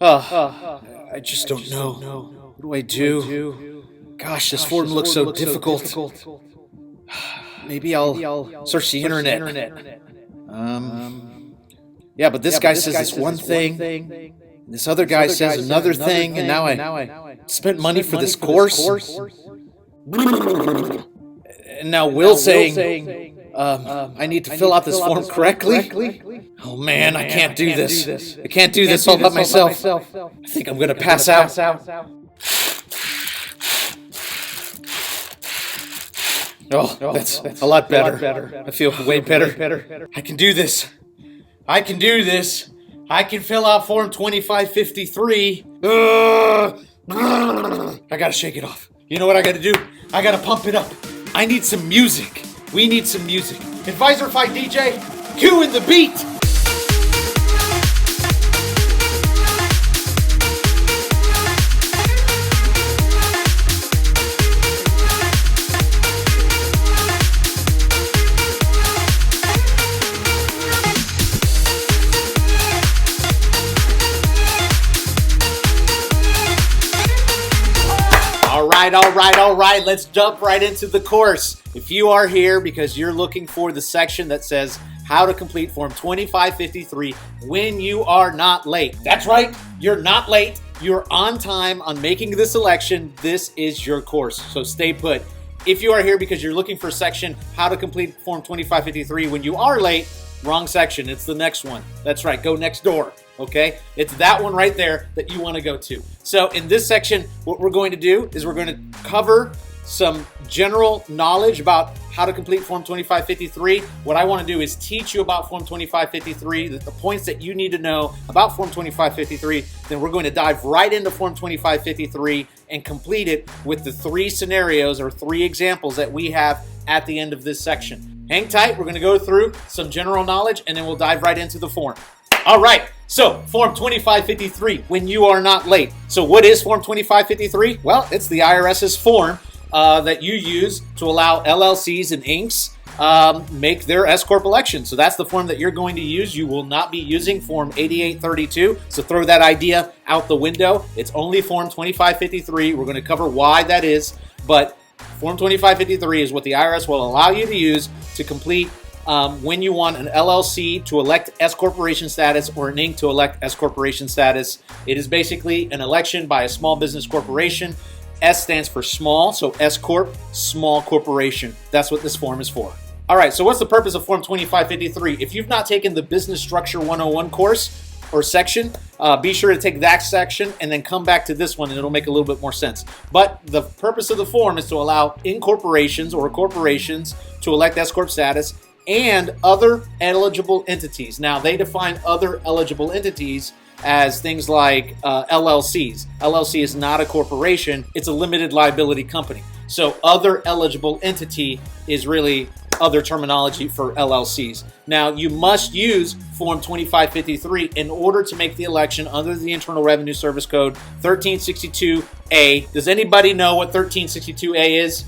I just don't know. What do I do? Gosh, this form looks so difficult. Maybe I'll search the internet. Yeah, but this guy says this one thing. This other guy says another thing, and now I spent money for this course. And now Will's saying, I need to fill out this form correctly. Oh man, I can't do this. I can't do this all by myself. I think I'm gonna pass out. Oh, that's a lot better. I feel way better. I can do this. I can do this. I can fill out form 2553. I gotta shake it off. You know what I gotta do? I gotta pump it up. I need some music. We need some music. AdvisorFi DJ, cue in the beat. All right. Let's jump right into the course. If you are here because you're looking for the section that says how to complete form 2553 when you are not late. That's right. You're not late. You're on time on making this election. This is your course. So stay put. If you are here because you're looking for a section how to complete form 2553 when you are late, wrong section. It's the next one. That's right. Go next door. Okay, it's that one right there that you want to go to. So in this section, what we're going to do is we're going to cover some general knowledge about how to complete Form 2553. What I want to do is teach you about Form 2553, the points that you need to know about Form 2553. Then we're going to dive right into Form 2553 and complete it with the 3 scenarios or 3 examples that we have at the end of this section. Hang tight. We're going to go through some general knowledge and then we'll dive right into the form. All right, so Form 2553, when you are not late. So what is Form 2553? Well, it's the IRS's form that you use to allow LLCs and Incs make their S-Corp election. So that's the form that you're going to use. You will not be using Form 8832, so throw that idea out the window. It's only Form 2553. We're going to cover why that is, but Form 2553 is what the IRS will allow you to use to complete when you want an LLC to elect S-corporation status or an Inc. to elect S-corporation status. It is basically an election by a small business corporation. S stands for small, so S-Corp, small corporation. That's what this form is for. All right, so what's the purpose of Form 2553? If you've not taken the Business Structure 101 course or section, be sure to take that section and then come back to this one and it'll make a little bit more sense. But the purpose of the form is to allow incorporations or corporations to elect S-Corp status and other eligible entities. Now, they define other eligible entities as things like LLCs. LLC is not a corporation, it's a limited liability company. So other eligible entity is really other terminology for LLCs. Now, you must use Form 2553 in order to make the election under the Internal Revenue Service Code 1362A. Does anybody know what 1362A is?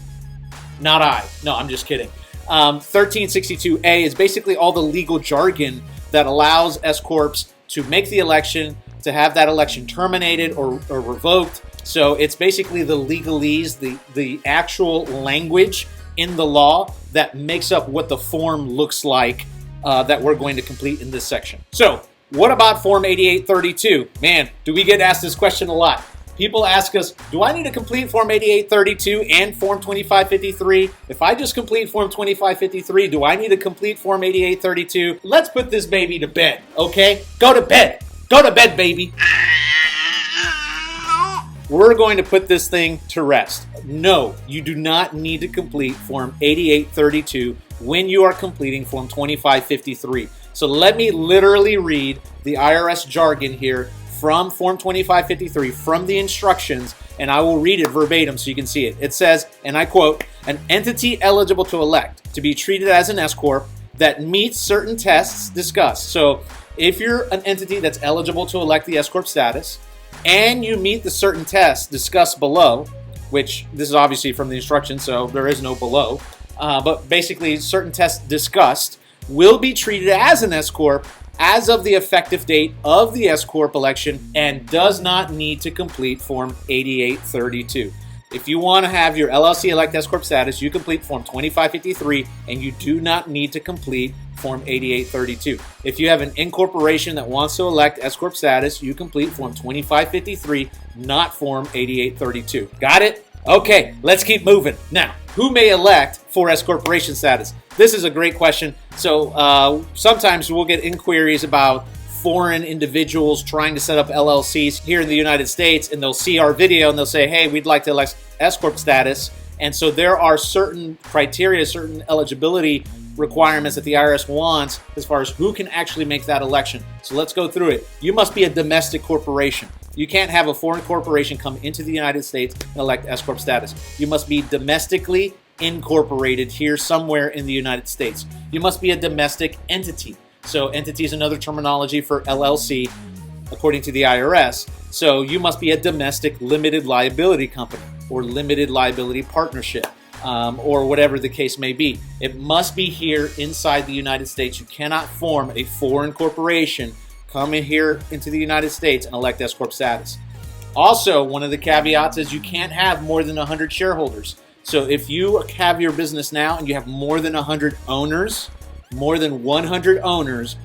Not I. No, I'm just kidding. 1362A is basically all the legal jargon that allows S-Corps to make the election, to have that election terminated or revoked. So it's basically the legalese, the actual language in the law that makes up what the form looks like that we're going to complete in this section. So what about Form 8832? Man, do we get asked this question a lot. People ask us, do I need to complete Form 8832 and Form 2553? If I just complete Form 2553, do I need to complete Form 8832? Let's put this baby to bed, okay? Go to bed. Go to bed, baby. We're going to put this thing to rest. No, you do not need to complete Form 8832 when you are completing Form 2553. So let me literally read the IRS jargon here from Form 2553, from the instructions, and I will read it verbatim so you can see it. It says, and I quote, an entity eligible to elect to be treated as an S-Corp that meets certain tests discussed. So if you're an entity that's eligible to elect the S-Corp status, and you meet the certain tests discussed below, which this is obviously from the instructions, so there is no below, but basically certain tests discussed will be treated as an S-Corp as of the effective date of the S-Corp election and does not need to complete Form 8832. If you want to have your LLC elect S-Corp status, you complete Form 2553 and you do not need to complete Form 8832. If you have an incorporation that wants to elect S-Corp status, you complete Form 2553, not Form 8832. Got it? Okay, let's keep moving. Now, who may elect for S-Corporation status? This is a great question. So sometimes we'll get inquiries about foreign individuals trying to set up LLCs here in the United States, and they'll see our video and they'll say, hey, we'd like to elect S-Corp status. And so there are certain criteria, certain eligibility requirements that the IRS wants as far as who can actually make that election. So let's go through it. You must be a domestic corporation. You can't have a foreign corporation come into the United States and elect S-Corp status. You must be domestically incorporated here somewhere in the United States. You must be a domestic entity. So entity is another terminology for LLC according to the IRS. So you must be a domestic limited liability company or limited liability partnership, or whatever the case may be. It must be here inside the United States. You cannot form a foreign corporation, come in here into the United States and elect S-Corp status. Also, one of the caveats is you can't have more than 100 shareholders. So if you have your business now and you have more than 100 owners, more than 100 owners,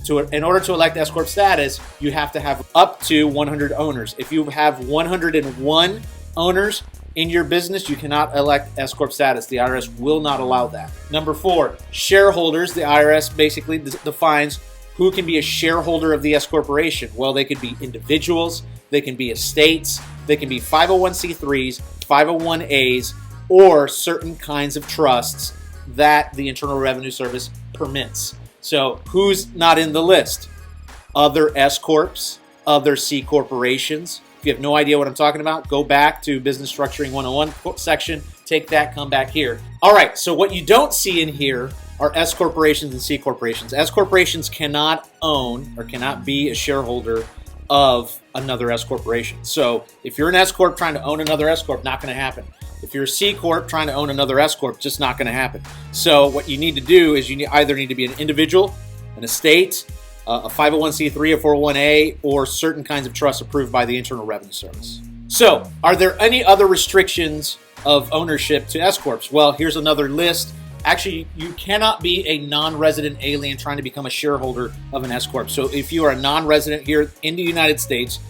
in order to elect S-Corp status, you have to have up to 100 owners. If you have 101 owners in your business, you cannot elect S-Corp status. The IRS will not allow that. Number 4, shareholders. The IRS basically defines who can be a shareholder of the S-Corporation. Well, they could be individuals, they can be estates, they can be 501c3s, 501as, or certain kinds of trusts that the Internal Revenue Service permits. So who's not in the list? Other S-Corps, other C corporations. If you have no idea what I'm talking about, go back to Business Structuring 101 section, take that, come back here. All right, so what you don't see in here are S corporations and C corporations. S corporations cannot own or cannot be a shareholder of another S corporation. So if you're an S corp trying to own another S corp, not going to happen. If you're a C corp trying to own another S corp, just not going to happen. So what you need to do is you either need to be an individual, an estate, a 501c3, a 401a, or certain kinds of trusts approved by the Internal Revenue Service. So are there any other restrictions of ownership to S corps? Well, here's another list. Actually, you cannot be a non-resident alien trying to become a shareholder of an S-Corp. So if you are a non-resident here in the United States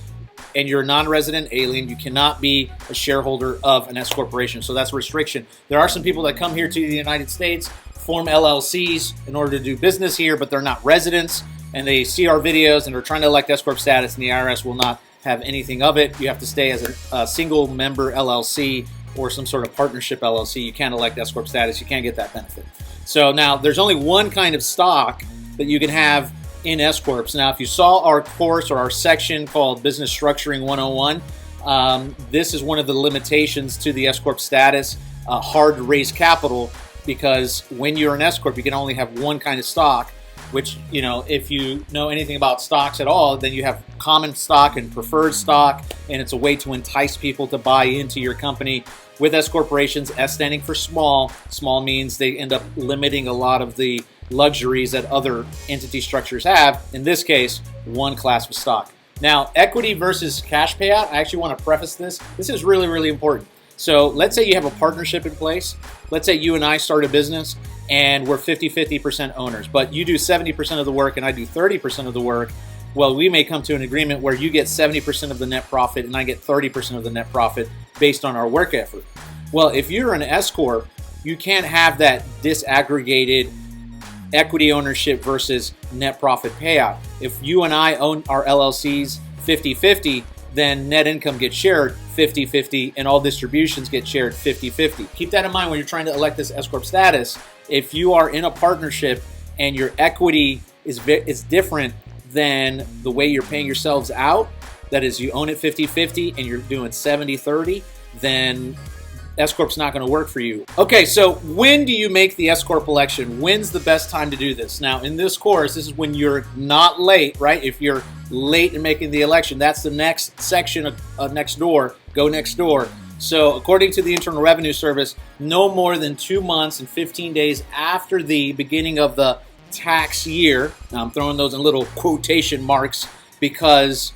and you're a non-resident alien, you cannot be a shareholder of an S-Corporation. So that's a restriction. There are some people that come here to the United States, form LLCs in order to do business here, but they're not residents, and they see our videos and are trying to elect S-Corp status, and the IRS will not have anything of it. You have to stay as a single member LLC or some sort of partnership LLC. You can't elect S-Corp status. You can't get that benefit. So now there's only one kind of stock that you can have in S-Corps. Now, if you saw our course or our section called Business Structuring 101, this is one of the limitations to the S-Corp status, hard to raise capital, because when you're an S-Corp, you can only have one kind of stock, which, you know, if you know anything about stocks at all, then you have common stock and preferred stock, and it's a way to entice people to buy into your company. With S corporations, S standing for small. Small means they end up limiting a lot of the luxuries that other entity structures have. In this case, one class of stock. Now, equity versus cash payout, I actually want to preface this. This is really, really important. So let's say you have a partnership in place. Let's say you and I start a business and we're 50-50% owners, but you do 70% of the work and I do 30% of the work. Well, we may come to an agreement where you get 70% of the net profit and I get 30% of the net profit based on our work effort. Well, if you're an S-Corp, you can't have that disaggregated equity ownership versus net profit payout. If you and I own our LLCs 50-50, then net income gets shared 50-50 and all distributions get shared 50-50. Keep that in mind when you're trying to elect this S-Corp status. If you are in a partnership and your equity is different than the way you're paying yourselves out, that is, you own it 50-50 and you're doing 70-30, then S-Corp's not going to work for you. Okay, so when do you make the S-Corp election? When's the best time to do this? Now, in this course, this is when you're not late, right? If you're late in making the election, that's the next section of next door, go next door. So according to the Internal Revenue Service, no more than 2 months and 15 days after the beginning of the tax year. Now I'm throwing those in little quotation marks because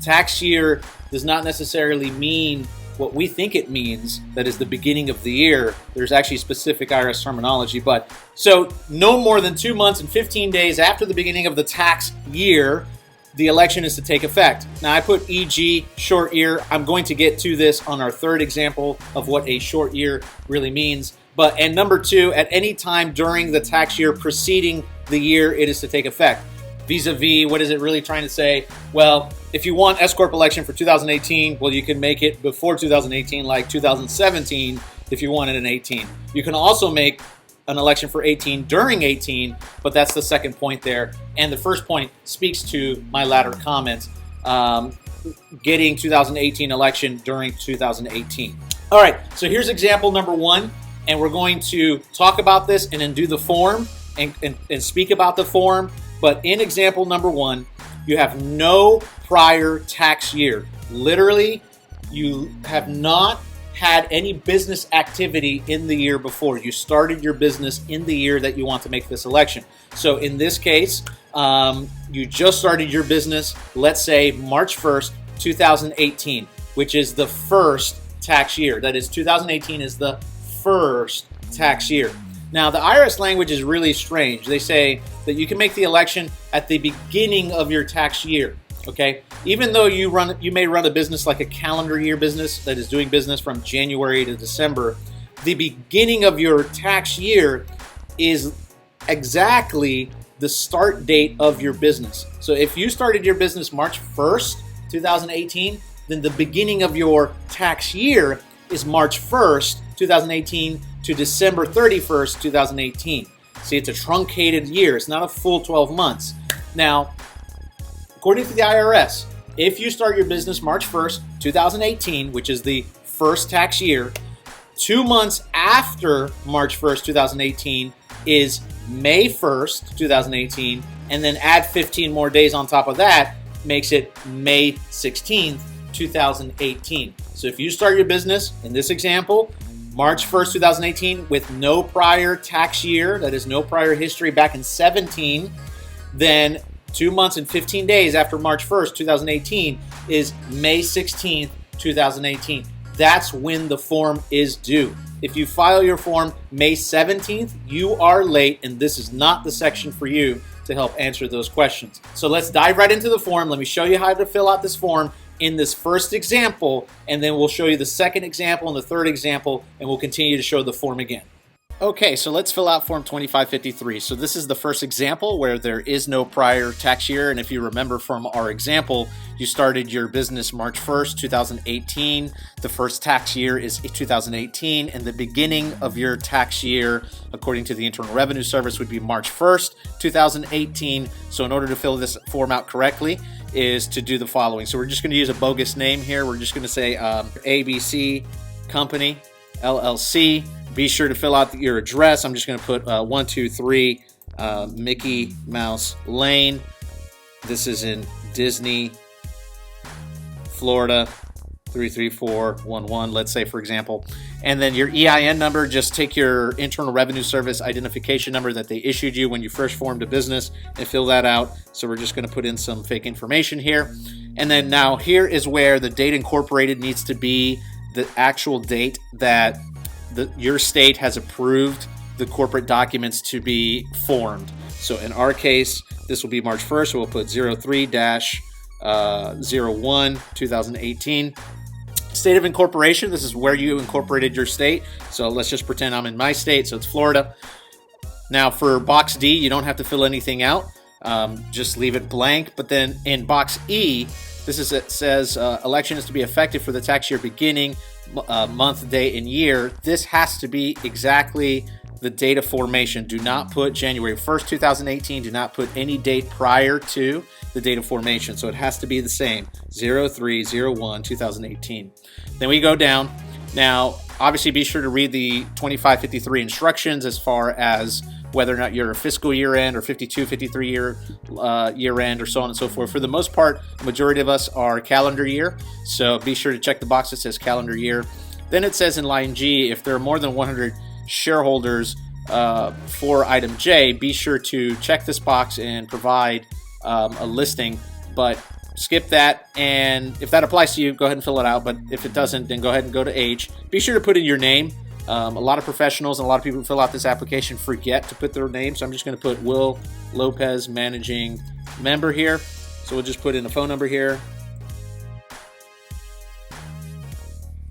tax year does not necessarily mean what we think it means, that is the beginning of the year. There's actually specific IRS terminology, but so no more than 2 months and 15 days after the beginning of the tax year, the election is to take effect. Now I put e.g. short year. I'm going to get to this on our third example of what a short year really means. And number 2, at any time during the tax year preceding the year it is to take effect. Vis-a-vis, what is it really trying to say? Well, if you want S-Corp election for 2018, well, you can make it before 2018, like 2017, if you want it in 18. You can also make an election for 18 during 18, but that's the second point there. And the first point speaks to my latter comment, getting 2018 election during 2018. All right, so here's example number 1, and we're going to talk about this and then do the form and speak about the form. But in example number 1, you have no prior tax year. Literally, you have not had any business activity in the year before. You started your business in the year that you want to make this election. So in this case, you just started your business, let's say March 1st, 2018, which is the first tax year. That is, 2018 is the first tax year. Now, the IRS language is really strange. They say that you can make the election at the beginning of your tax year, okay? Even though you may run a business like a calendar year business that is doing business from January to December, the beginning of your tax year is exactly the start date of your business. So if you started your business March 1st, 2018, then the beginning of your tax year is March 1st, 2018 to December 31st, 2018. See, it's a truncated year. It's not a full 12 months. Now, according to the IRS, if you start your business March 1st, 2018, which is the first tax year, 2 months after March 1st, 2018 is May 1st, 2018, and then add 15 more days on top of that makes it May 16th, 2018. So if you start your business, in this example, March 1st, 2018, with no prior tax year, that is no prior history back in 17, then 2 months and 15 days after March 1st, 2018 is May 16th, 2018. That's when the form is due. If you file your form May 17th, you are late, and this is not the section for you to help answer those questions. So let's dive right into the form. Let me show you how to fill out this form in this first example, and then we'll show you the second example and the third example, and we'll continue to show the form again. Okay, so let's fill out Form 2553. So this is the first example where there is no prior tax year, and if you remember from our example, you started your business March 1st, 2018. The first tax year is 2018, and the beginning of your tax year, according to the Internal Revenue Service, would be March 1st, 2018. So in order to fill this form out correctly, is to do the following. So we're just going to use a bogus name here. We're just going to say ABC Company, LLC. Be sure to fill out your address. I'm just going to put 123 Mickey Mouse Lane. This is in Disney, Florida, 33411, let's say, for example. And then your EIN number, just take your Internal Revenue Service identification number that they issued you when you first formed a business and fill that out. So we're just going to put in some fake information here. And then now here is where the date incorporated needs to be the actual date that your state has approved the corporate documents to be formed. So in our case, this will be March 1st, so we'll put 03-01, 2018. State of incorporation, this is where you incorporated your state. So let's just pretend I'm in my state, so it's Florida. Now for box D, you don't have to fill anything out. Just leave it blank. But then in box E, it says election is to be effective for the tax year beginning, month, day, and year. This has to be exactly the date of formation. Do not put January 1st, 2018. Do not put any date prior to the date of formation. So it has to be the same, 03-01, 2018. Then we go down. Now, obviously, be sure to read the 2553 instructions as far as whether or not you're a fiscal year end or 52, 53 year end or so on and so forth. For the most part, the majority of us are calendar year. So be sure to check the box that says calendar year. Then it says in line G, if there are more than 100 shareholders for item J, be sure to check this box and provide a listing, but skip that, and if that applies to you, go ahead and fill it out, but if it doesn't, then go ahead and go to H. Be sure to put in your name. A lot of professionals and a lot of people who fill out this application forget to put their name, so I'm just going to put Will Lopez, managing member here. So we'll just put in a phone number here.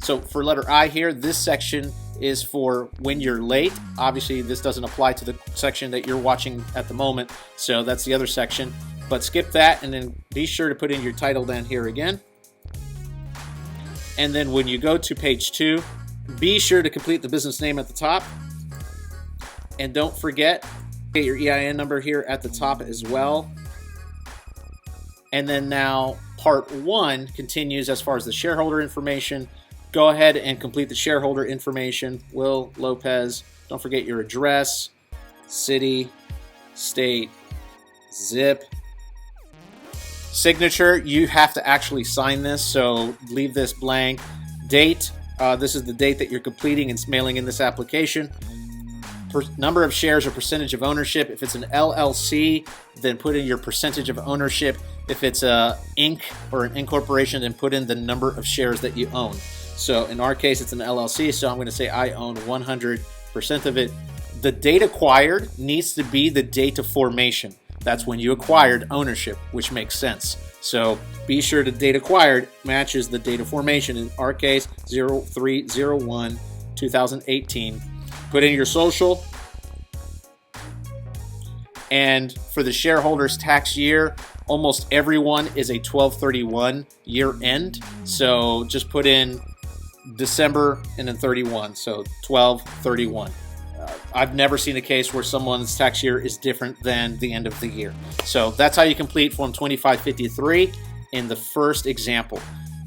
So for letter I here, this section is for when you're late. Obviously, this doesn't apply to the section that you're watching at the moment, so that's the other section. But skip that, and then be sure to put in your title down here again. And then when you go to page 2, be sure to complete the business name at the top. And don't forget, get your EIN number here at the top as well. And then now part 1 continues as far as the shareholder information. Go ahead and complete the shareholder information. Will Lopez, don't forget your address, city, state, zip. Signature, you have to actually sign this, so leave this blank. Date, this is the date that you're completing and mailing in this application. Number of shares or percentage of ownership. If it's an LLC, then put in your percentage of ownership. If it's a Inc. or an incorporation, then put in the number of shares that you own. So in our case, it's an LLC, so I'm going to say I own 100% of it. The date acquired needs to be the date of formation. That's when you acquired ownership, which makes sense. So be sure the date acquired matches the date of formation. In our case, 03/01/2018. Put in your social. And for the shareholders' tax year, almost everyone is a 12/31 year end. So just put in December and then 31. So 12/31. I've never seen a case where someone's tax year is different than the end of the year. So that's how you complete Form 2553 in the first example.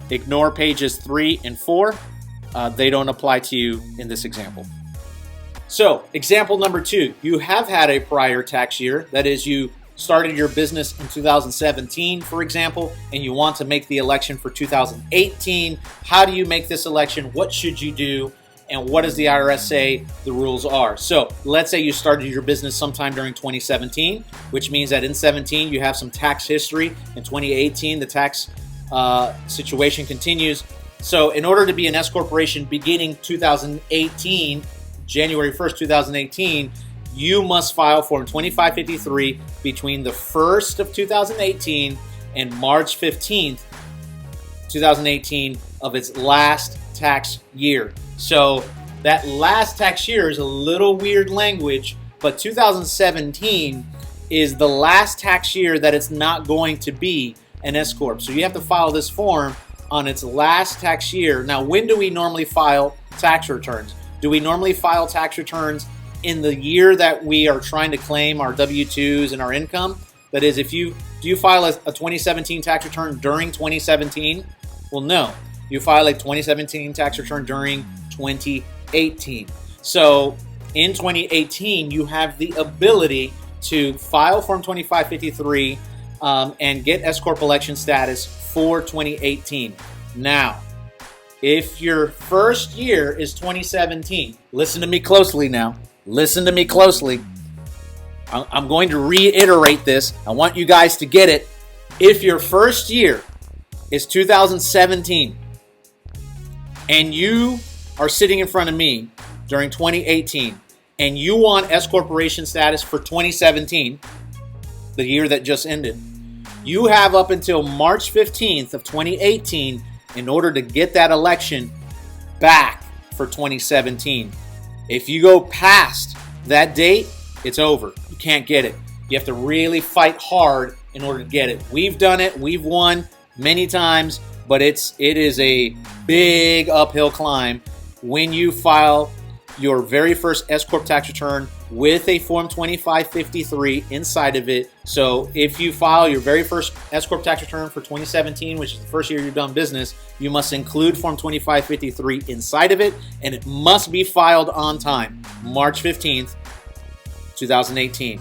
Ignore pages 3 and 4. They don't apply to you in this example. So example number 2, you have had a prior tax year. That is, you started your business in 2017, for example, and you want to make the election for 2018. How do you make this election? What should you do? And what does the IRS say the rules are? So let's say you started your business sometime during 2017, which means that in 17 you have some tax history. In 2018, the tax situation continues. So in order to be an S corporation beginning 2018, January 1st, 2018, you must file Form 2553 between the 1st of 2018 and March 15th, 2018 of its last tax year. So that last tax year is a little weird language, but 2017 is the last tax year that it's not going to be an S-Corp. So you have to file this form on its last tax year. Now, when do we normally file tax returns? Do we normally file tax returns in the year that we are trying to claim our W-2s and our income? That is, do you file a 2017 tax return during 2017? Well, no. You file a 2017 tax return during 2018. So in 2018, you have the ability to file Form 2553 and get S-Corp election status for 2018. Now, if your first year is 2017, listen to me closely now. Listen to me closely. I'm going to reiterate this. I want you guys to get it. If your first year is 2017, and you are sitting in front of me during 2018, and you want S corporation status for 2017, the year that just ended, you have up until March 15th of 2018 in order to get that election back for 2017. If you go past that date, it's over. You can't get it. You have to really fight hard in order to get it. We've done it. We've won many times, but it is a big uphill climb when you file your very first S-Corp tax return with a Form 2553 inside of it. So if you file your very first S-Corp tax return for 2017, which is the first year you've done business, you must include Form 2553 inside of it, and it must be filed on time, March 15th, 2018.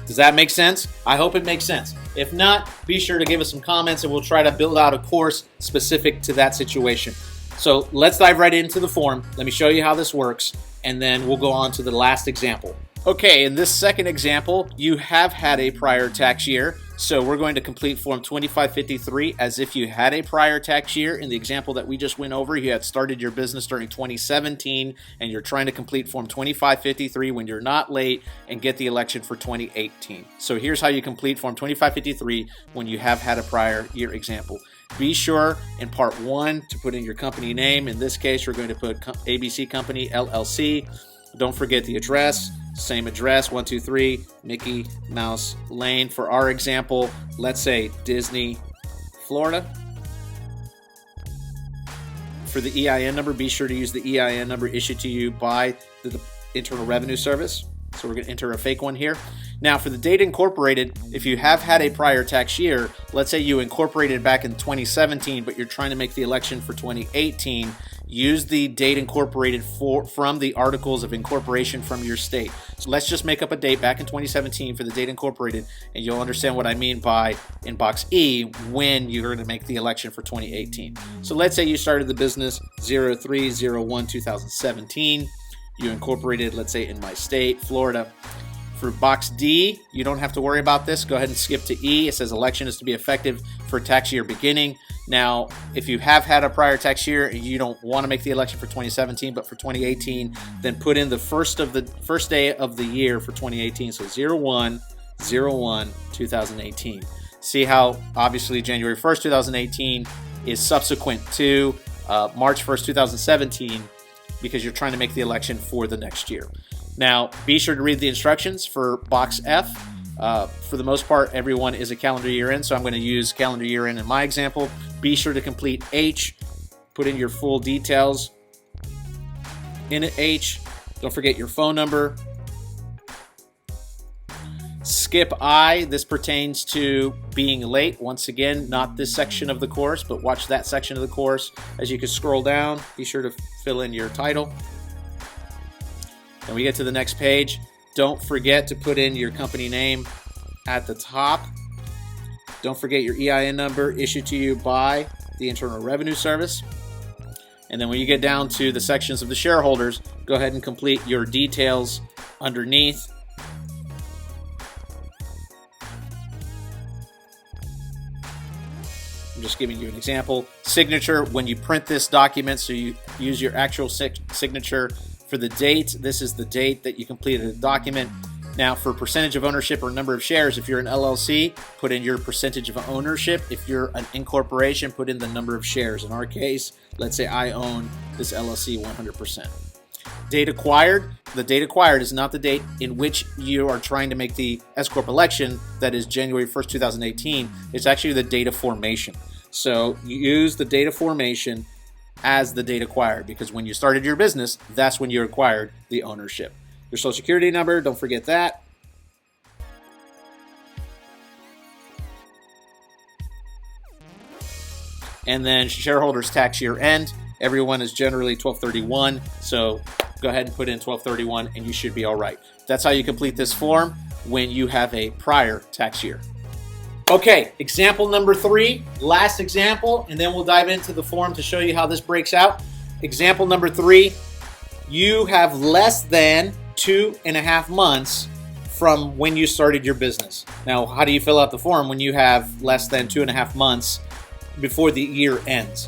Does that make sense? I hope it makes sense. If not, be sure to give us some comments and we'll try to build out a course specific to that situation. So let's dive right into the form. Let me show you how this works, and then we'll go on to the last example. Okay, in this second example, you have had a prior tax year, so we're going to complete Form 2553 as if you had a prior tax year. In the example that we just went over, you had started your business during 2017, and you're trying to complete Form 2553 when you're not late and get the election for 2018. So here's how you complete Form 2553 when you have had a prior year example. Be sure in Part 1 to put in your company name. In this case, we're going to put ABC Company, LLC. Don't forget the address. Same address, 123 Mickey Mouse Lane. For our example, let's say Disney, Florida. For the EIN number, be sure to use the EIN number issued to you by the Internal Revenue Service. So we're going to enter a fake one here. Now, for the date incorporated, if you have had a prior tax year, let's say you incorporated back in 2017, but you're trying to make the election for 2018, use the date incorporated from the articles of incorporation from your state. So let's just make up a date back in 2017 for the date incorporated, and you'll understand what I mean by, in box E, when you're going to make the election for 2018. So let's say you started the business 03/01/2017. You incorporated, let's say, in my state, Florida. For box D, you don't have to worry about this. Go ahead and skip to E. It says election is to be effective for tax year beginning. Now, if you have had a prior tax year and you don't want to make the election for 2017, but for 2018, then put in the first day of the year for 2018. So 01/01/2018. See how obviously January 1st, 2018 is subsequent to March 1st, 2017, because you're trying to make the election for the next year. Now, be sure to read the instructions for box F. For the most part, everyone is a calendar year in, so I'm going to use calendar year in my example. Be sure to complete H. Put in your full details in H. Don't forget your phone number. Skip I. This pertains to being late. Once again, not this section of the course, but watch that section of the course. As you can scroll down, be sure to fill in your title. And we get to the next page. Don't forget to put in your company name at the top. Don't forget your EIN number issued to you by the Internal Revenue Service. And then when you get down to the sections of the shareholders, go ahead and complete your details underneath. I'm just giving you an example. Signature, when you print this document, so you use your actual signature. For the date, this is the date that you completed the document. Now, for percentage of ownership or number of shares, if you're an LLC, put in your percentage of ownership. If you're an incorporation, put in the number of shares. In our case, let's say I own this LLC 100%. Date acquired. The date acquired is not the date in which you are trying to make the S-Corp election, that is January 1st, 2018. It's actually the date of formation. So you use the date of formation as the date acquired, because when you started your business, that's when you acquired the ownership. Your social security number, don't forget that. And then shareholders tax year end. Everyone is generally 12/31, so go ahead and put in 12/31 and you should be all right. That's how you complete this form when you have a prior tax year. Okay, example number 3, last example, and then we'll dive into the form to show you how this breaks out. Example number 3, you have less than 2.5 months from when you started your business. Now, how do you fill out the form when you have less than 2.5 months before the year ends?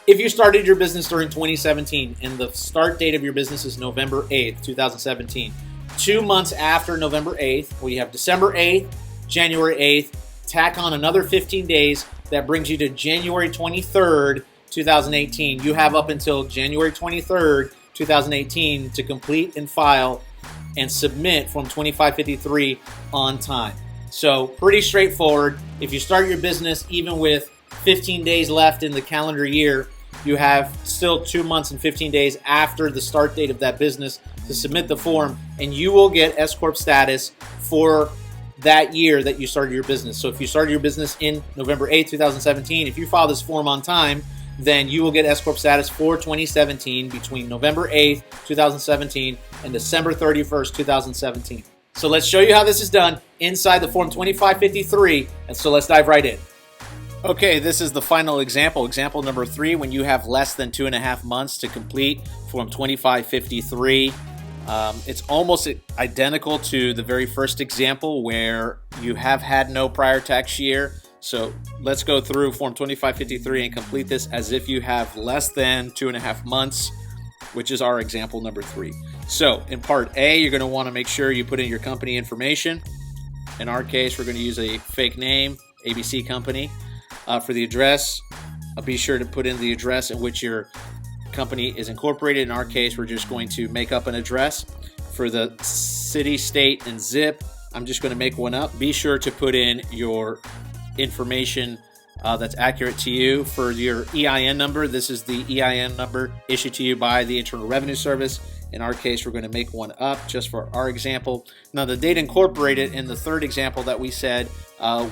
If you started your business during 2017 and the start date of your business is November 8th, 2017, 2 months after November 8th, we have December 8th, January 8th, tack on another 15 days, that brings you to January 23rd, 2018. You have up until January 23rd, 2018 to complete and file and submit Form 2553 on time. So pretty straightforward. If you start your business even with 15 days left in the calendar year, you have still 2 months and 15 days after the start date of that business to submit the form, and you will get S-Corp status for that year that you started your business. So if you started your business in November 8th, 2017, if you file this form on time, then you will get S-Corp status for 2017 between November 8th, 2017 and December 31st, 2017. So let's show you how this is done inside the Form 2553, and so let's dive right in. Okay, this is the final example. Example number 3, when you have less than 2.5 months to complete Form 2553. It's almost identical to the very first example where you have had no prior tax year. So let's go through Form 2553 and complete this as if you have less than 2.5 months, which is our example number 3. So in part A, you're going to want to make sure you put in your company information. In our case, we're going to use a fake name, ABC Company. For the address, be sure to put in the address in which your company is incorporated. In our case, we're just going to make up an address. For the city, state, and zip, I'm just going to make one up. Be sure to put in your information that's accurate to you. For your EIN number, this is the EIN number issued to you by the Internal Revenue Service. In our case, we're going to make one up just for our example. Now, the date incorporated in the third example that we said,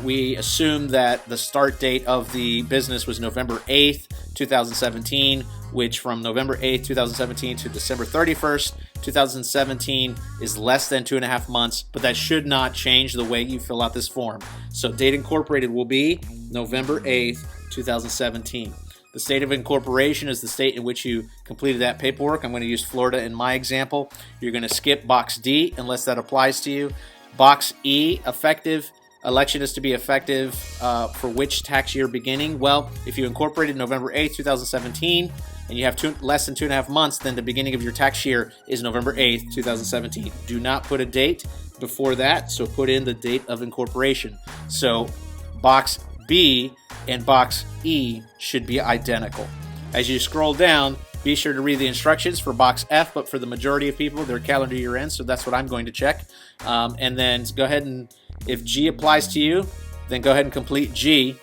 we assumed that the start date of the business was November 8th, 2017, which from November 8th, 2017 to December 31st, 2017 is less than 2.5 months, but that should not change the way you fill out this form. So date incorporated will be November 8th, 2017. The state of incorporation is the state in which you completed that paperwork. I'm going to use Florida in my example. You're going to skip box D unless that applies to you. Box E, effective. Election is to be effective for which tax year beginning? Well, if you incorporated November 8th, 2017, and you have less than 2.5 months, then the beginning of your tax year is November 8th, 2017. Do not put a date before that, so put in the date of incorporation. So box B and box E should be identical. As you scroll down, be sure to read the instructions for box F, but for the majority of people, their calendar year ends, so that's what I'm going to check. And then go ahead and, if G applies to you, then go ahead and complete G.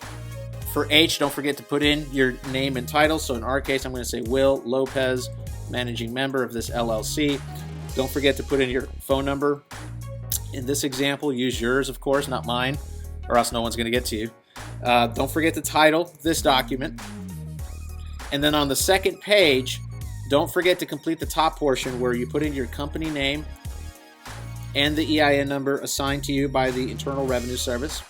For H, don't forget to put in your name and title. So in our case, I'm going to say Will Lopez, managing member of this LLC. Don't forget to put in your phone number. In this example, use yours, of course, not mine, or else no one's going to get to you. Don't forget to title this document. And then on the second page, don't forget to complete the top portion where you put in your company name and the EIN number assigned to you by the Internal Revenue Service.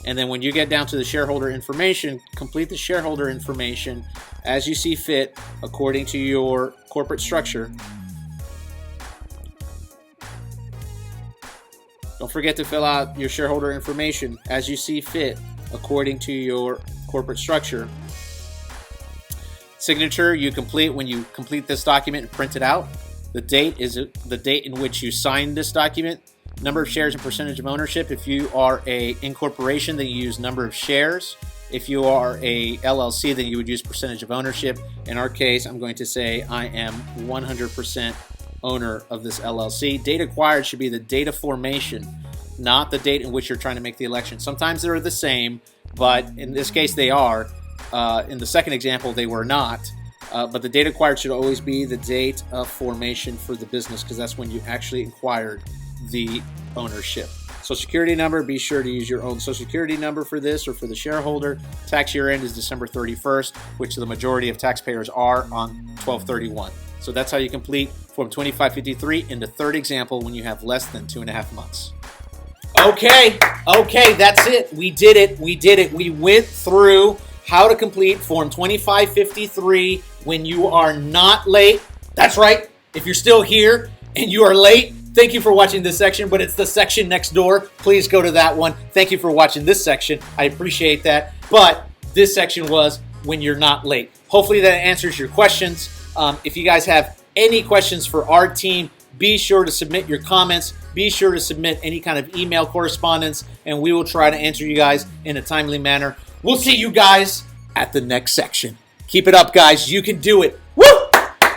And then when you get down to the shareholder information, complete the shareholder information as you see fit according to your corporate structure. Don't forget to fill out your shareholder information as you see fit according to your corporate structure. Signature you complete when you complete this document and print it out. The date is the date in which you signed this document. Number of shares and percentage of ownership. If you are a incorporation, then you use number of shares. If you are a LLC, then you would use percentage of ownership. In our case, I'm going to say I am 100% owner of this LLC. Date acquired should be the date of formation, not the date in which you're trying to make the election. Sometimes they're the same, but in this case they are. In the second example, they were not. But the date acquired should always be the date of formation for the business because that's when you actually acquired the ownership. Social Security number, be sure to use your own Social Security number for this or for the shareholder. Tax year end is December 31st, which the majority of taxpayers are on 12/31. So that's how you complete Form 2553 in the third example when you have less than 2.5 months. Okay, that's it. We did it. We went through how to complete Form 2553 when you are not late. That's right. If you're still here and you are late, thank you for watching this section, but it's the section next door. Please go to that one. Thank you for watching this section. I appreciate that. But this section was when you're not late. Hopefully that answers your questions. If you guys have any questions for our team, be sure to submit your comments. Be sure to submit any kind of email correspondence, and we will try to answer you guys in a timely manner. We'll see you guys at the next section. Keep it up, guys. You can do it. Woo!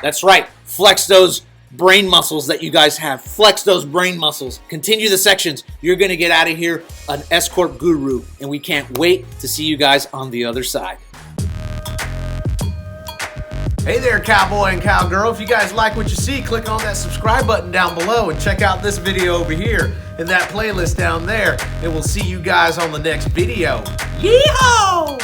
That's right. Flex those brain muscles that you guys have. Flex those brain muscles. Continue the sections. You're going to get out of here an S-Corp guru, and we can't wait to see you guys on the other side. Hey there, cowboy and cowgirl. If you guys like what you see, click on that subscribe button down below and check out this video over here and that playlist down there. And we'll see you guys on the next video. Yeehaw!